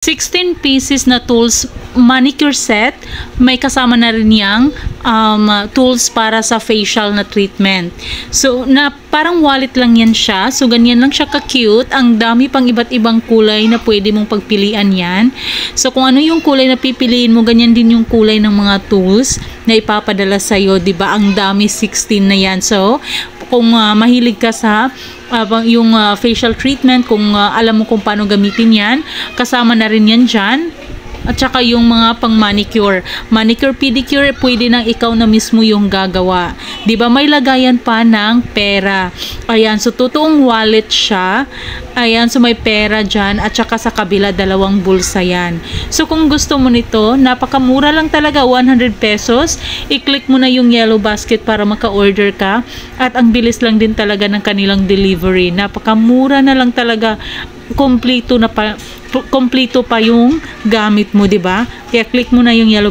16 pieces na tools manicure set, may kasama na rin yang tools para sa facial na treatment. So, parang wallet lang yan siya. So, ganyan lang siya ka-cute. Ang dami pang iba't ibang kulay na pwede mong pagpilian yan. So, kung ano yung kulay na pipiliin mo, ganyan din yung kulay ng mga tools na ipapadala sa'yo. Diba? Ang dami, 16 na yan. So, kung mahilig ka sa yung facial treatment, kung alam mo kung paano gamitin yan, kasama na rin yan dyan. At saka yung mga pang manicure, pedicure, pwede nang ikaw na mismo yung gagawa. 'Di ba? May lagayan pa ng pera. Ayan, so totoong wallet siya. Ayan, so may pera dyan. At saka sa kabila, dalawang bulsa yan. So kung gusto mo nito, napakamura lang talaga, 100 pesos. I-click mo na yung yellow basket para maka-order ka. At ang bilis lang din talaga ng kanilang delivery. Napakamura na lang talaga. Kompleto pa yung gamit mo, 'di ba? Kaya click mo na yung yellow